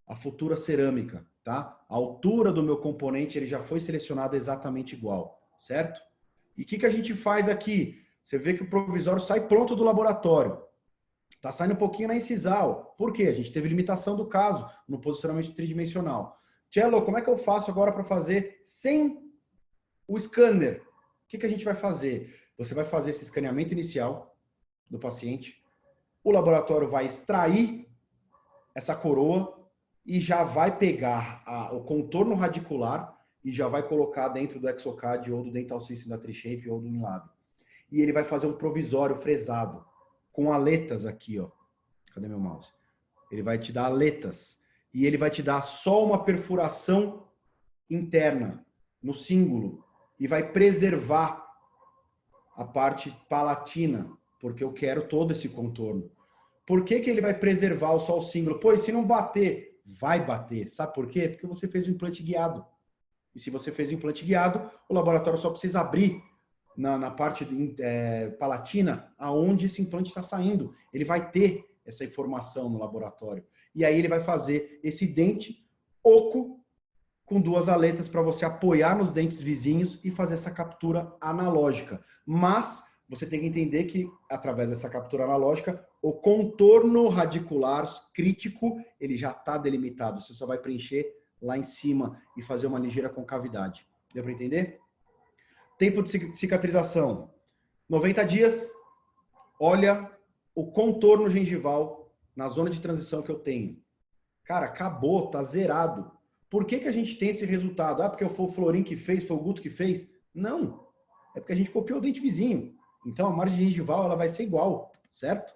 a futura cerâmica, tá? A altura do meu componente, ele já foi selecionado exatamente igual, certo? E o que a gente faz aqui? Você vê que o provisório sai pronto do laboratório. Tá saindo um pouquinho na incisal. Por quê? A gente teve limitação do caso no posicionamento tridimensional. Cello, como é que eu faço agora para fazer sem o scanner? O que a gente vai fazer? Você vai fazer esse escaneamento inicial do paciente. O laboratório vai extrair essa coroa e já vai pegar o contorno radicular e já vai colocar dentro do Exocad ou do Dental System da Trishape ou do Inlab. E ele vai fazer um provisório fresado com aletas aqui, ó. Cadê meu mouse? Ele vai te dar aletas e ele vai te dar só uma perfuração interna no cíngulo e vai preservar a parte palatina, porque eu quero todo esse contorno. Por que ele vai preservar só o cíngulo? Pô, e se não bater? Vai bater. Sabe por quê? Porque você fez o implante guiado. E se você fez o implante guiado, o laboratório só precisa abrir na parte palatina aonde esse implante está saindo. Ele vai ter essa informação no laboratório. E aí ele vai fazer esse dente oco com duas aletas para você apoiar nos dentes vizinhos e fazer essa captura analógica. Mas você tem que entender que, através dessa captura analógica, o contorno radicular crítico, ele já está delimitado. Você só vai preencher lá em cima e fazer uma ligeira concavidade. Deu para entender? Tempo de cicatrização. 90 dias. Olha o contorno gengival na zona de transição que eu tenho. Cara, acabou, tá zerado. Por que a gente tem esse resultado? Ah, porque foi o Florim que fez, foi o Guto que fez? Não. É porque a gente copiou o dente vizinho. Então, a margem gengival ela vai ser igual, certo?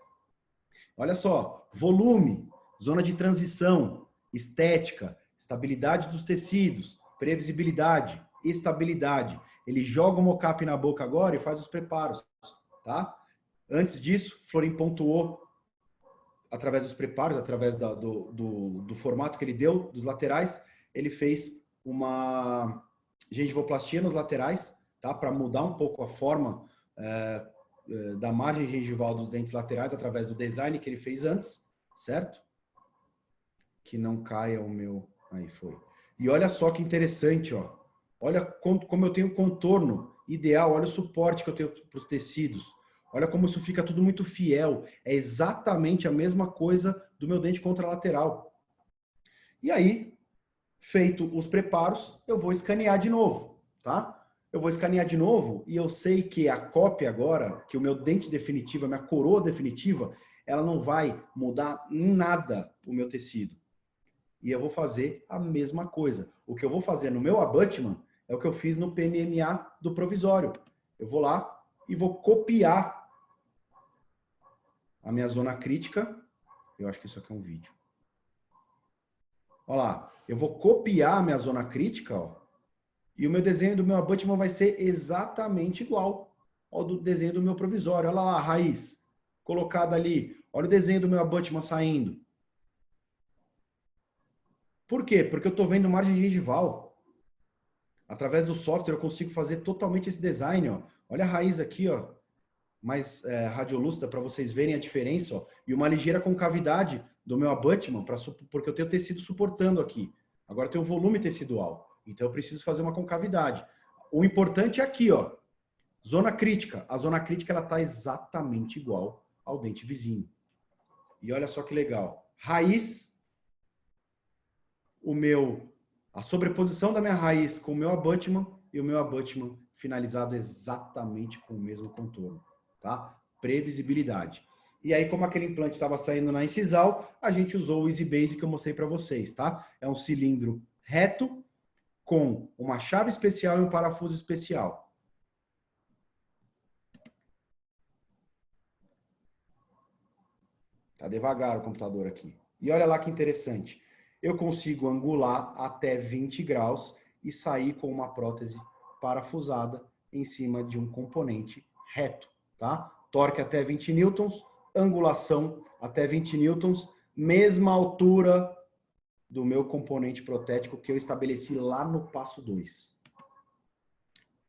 Olha só, volume, zona de transição, estética, estabilidade dos tecidos, previsibilidade, estabilidade. Ele joga o mocap na boca agora e faz os preparos, tá? Antes disso, Florim pontuou através dos preparos, através do formato que ele deu, dos laterais, ele fez uma gengivoplastia nos laterais, tá? Para mudar um pouco a forma da margem gengival dos dentes laterais através do design que ele fez antes, certo? Que não caia o meu... Aí foi. E olha só que interessante, ó. Olha como eu tenho contorno ideal, olha o suporte que eu tenho para os tecidos. Olha como isso fica tudo muito fiel. É exatamente a mesma coisa do meu dente contralateral. E aí, feito os preparos, eu vou escanear de novo, tá? Eu vou escanear de novo e eu sei que a cópia agora, que o meu dente definitivo, a minha coroa definitiva, ela não vai mudar em nada o meu tecido. E eu vou fazer a mesma coisa. O que eu vou fazer no meu abutment é o que eu fiz no PMMA do provisório. Eu vou lá e vou copiar a minha zona crítica. Eu acho que isso aqui é um vídeo. Olha lá. Eu vou copiar a minha zona crítica, ó. E o meu desenho do meu abutment vai ser exatamente igual ao do desenho do meu provisório. Olha lá a raiz colocada ali. Olha o desenho do meu abutment saindo. Por quê? Porque eu estou vendo margem gengival. Através do software eu consigo fazer totalmente esse design. Ó. Olha a raiz aqui. Ó. mais radiolúcida para vocês verem a diferença, ó, e uma ligeira concavidade do meu abutment, porque eu tenho tecido suportando aqui. Agora eu tenho volume tecidual, então eu preciso fazer uma concavidade. O importante é aqui, ó, zona crítica. A zona crítica ela está exatamente igual ao dente vizinho. E olha só que legal. Raiz, a sobreposição da minha raiz com o meu abutment e o meu abutment finalizado exatamente com o mesmo contorno, tá? Previsibilidade. E aí, como aquele implante estava saindo na incisal, a gente usou o Easy Base que eu mostrei para vocês, tá? É um cilindro reto com uma chave especial e um parafuso especial. Tá devagar o computador aqui. E olha lá que interessante. Eu consigo angular até 20 graus e sair com uma prótese parafusada em cima de um componente reto, tá? Torque até 20 newtons, angulação até 20 newtons, mesma altura do meu componente protético que eu estabeleci lá no passo 2.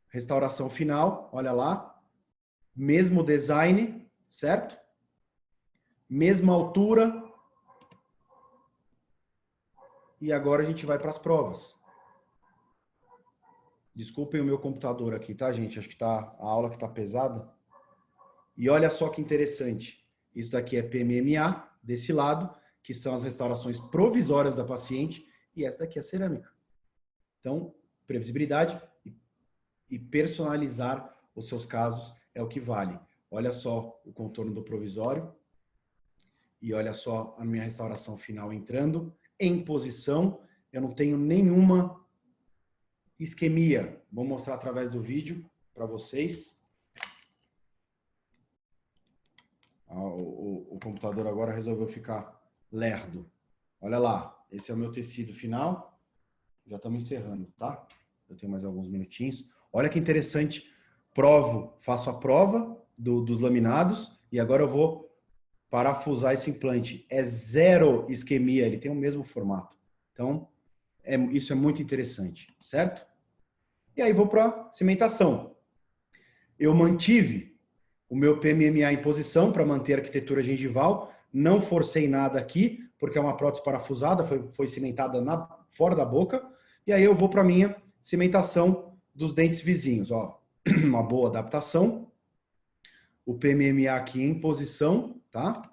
Restauração final, olha lá. Mesmo design, certo? Mesma altura. E agora a gente vai para as provas. Desculpem o meu computador aqui, tá, gente? Acho que a aula que tá pesada. E olha só que interessante. Isso daqui é PMMA, desse lado, que são as restaurações provisórias da paciente, e essa daqui é a cerâmica. Então, previsibilidade e personalizar os seus casos é o que vale. Olha só o contorno do provisório e olha só a minha restauração final entrando em posição. Eu não tenho nenhuma isquemia. Vou mostrar através do vídeo para vocês. O computador agora resolveu ficar lerdo. Olha lá, esse é o meu tecido final. Já estamos encerrando, tá? Eu tenho mais alguns minutinhos. Olha que interessante. Faço a prova dos laminados e agora eu vou parafusar esse implante. É zero isquemia, ele tem o mesmo formato. Então, isso é muito interessante, certo? E aí vou para a cimentação. Eu mantive o meu PMMA em posição para manter a arquitetura gengival. Não forcei nada aqui, porque é uma prótese parafusada, foi cimentada fora da boca. E aí eu vou para a minha cimentação dos dentes vizinhos. Ó, uma boa adaptação. O PMMA aqui em posição, tá?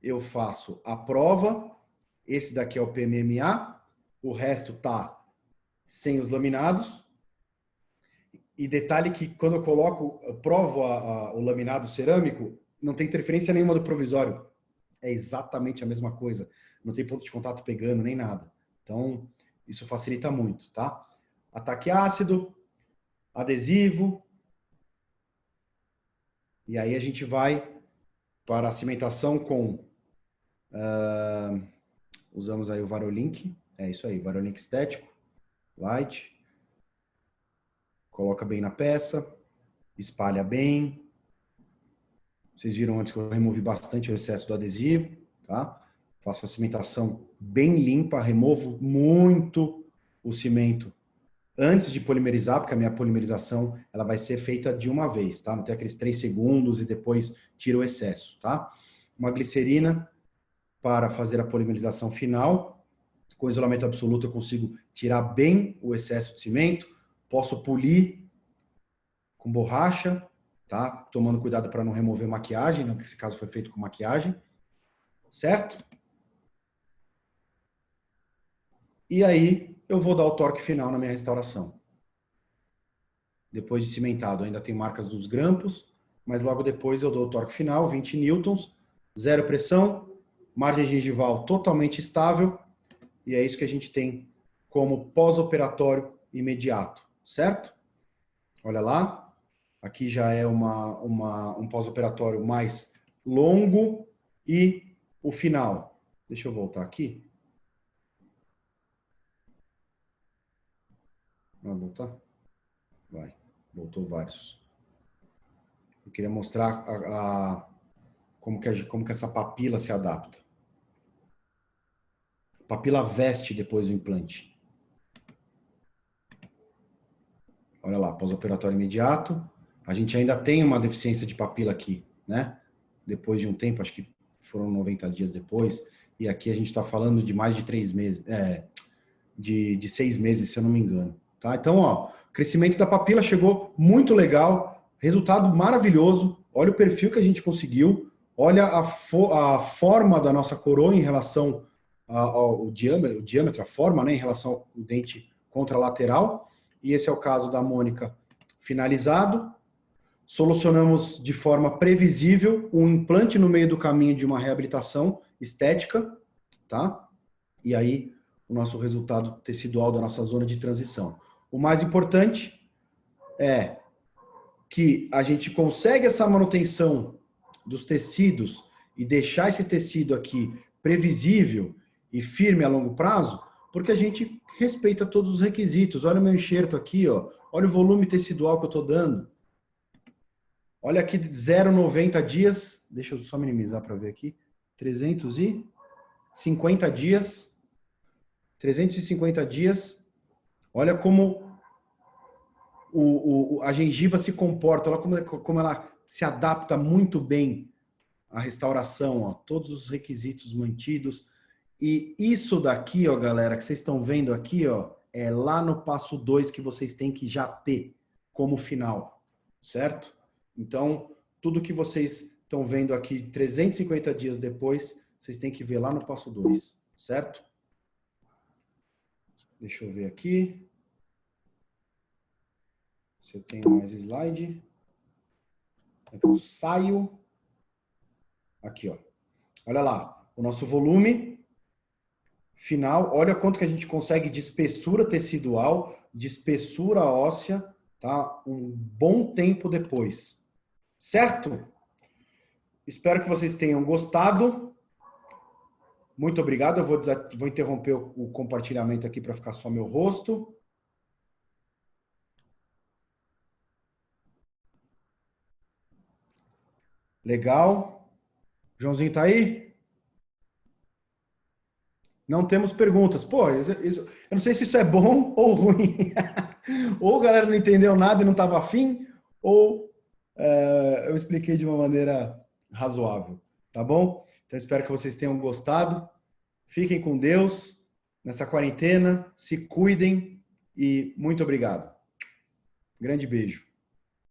Eu faço a prova. Esse daqui é o PMMA. O resto tá sem os laminados. E detalhe que quando eu provo o laminado cerâmico, não tem interferência nenhuma do provisório. É exatamente a mesma coisa. Não tem ponto de contato pegando, nem nada. Então, isso facilita muito, tá? Ataque ácido, adesivo. E aí a gente vai para a cimentação com... usamos aí o Varolink. É isso aí, Varolink estético. Light. Coloca bem na peça. Espalha bem. Vocês viram antes que eu removi bastante o excesso do adesivo, tá? Faço a cimentação bem limpa, removo muito o cimento antes de polimerizar, porque a minha polimerização ela vai ser feita de uma vez, tá? Não tem aqueles 3 segundos e depois tira o excesso, tá? Uma glicerina para fazer a polimerização final. Com isolamento absoluto eu consigo tirar bem o excesso de cimento. Posso polir com borracha, tá? Tomando cuidado para não remover maquiagem, não, porque esse caso foi feito com maquiagem, certo? E aí eu vou dar o torque final na minha restauração. Depois de cimentado, ainda tem marcas dos grampos, mas logo depois eu dou o torque final, 20 newtons, zero pressão, margem gengival totalmente estável, e é isso que a gente tem como pós-operatório imediato, certo? Olha lá. Aqui já é um pós-operatório mais longo e o final. Deixa eu voltar aqui. Vai voltar? Vai. Voltou vários. Eu queria mostrar como que essa papila se adapta. A papila veste depois do implante. Olha lá, pós-operatório imediato. A gente ainda tem uma deficiência de papila aqui, né? Depois de um tempo, acho que foram 90 dias depois. E aqui a gente está falando de mais de 3 meses, de 6 meses, se eu não me engano. Tá? Então, ó, crescimento da papila chegou muito legal, resultado maravilhoso. Olha o perfil que a gente conseguiu. Olha a forma da nossa coroa em relação ao diâmetro, a forma, né, em relação ao dente contralateral. E esse é o caso da Mônica finalizado. Solucionamos de forma previsível um implante no meio do caminho de uma reabilitação estética, tá? E aí o nosso resultado tecidual da nossa zona de transição. O mais importante é que a gente consegue essa manutenção dos tecidos e deixar esse tecido aqui previsível e firme a longo prazo, porque a gente respeita todos os requisitos. Olha o meu enxerto aqui, ó. Olha o volume tecidual que eu estou dando. Olha aqui, 0,90 dias. Deixa eu só minimizar para ver aqui. 350 dias. 350 dias. Olha como a gengiva se comporta. Olha como ela se adapta muito bem à restauração. Ó. Todos os requisitos mantidos. E isso daqui, ó, galera, que vocês estão vendo aqui, ó, é lá no passo 2 que vocês têm que já ter como final, certo? Então, tudo que vocês estão vendo aqui 350 dias depois, vocês têm que ver lá no passo 2, certo? Deixa eu ver aqui. Se eu tenho mais slide. Aqui eu saio. Aqui, ó. Olha lá, o nosso volume final, olha quanto que a gente consegue de espessura tecidual, de espessura óssea, tá? Um bom tempo depois. Certo? Espero que vocês tenham gostado. Muito obrigado. Eu vou interromper o compartilhamento aqui para ficar só meu rosto. Legal. Joãozinho tá aí? Não temos perguntas. Pô, eu não sei se isso é bom ou ruim. Ou a galera não entendeu nada e não estava afim, ou eu expliquei de uma maneira razoável. Tá bom? Então, espero que vocês tenham gostado. Fiquem com Deus nessa quarentena. Se cuidem e muito obrigado. Grande beijo.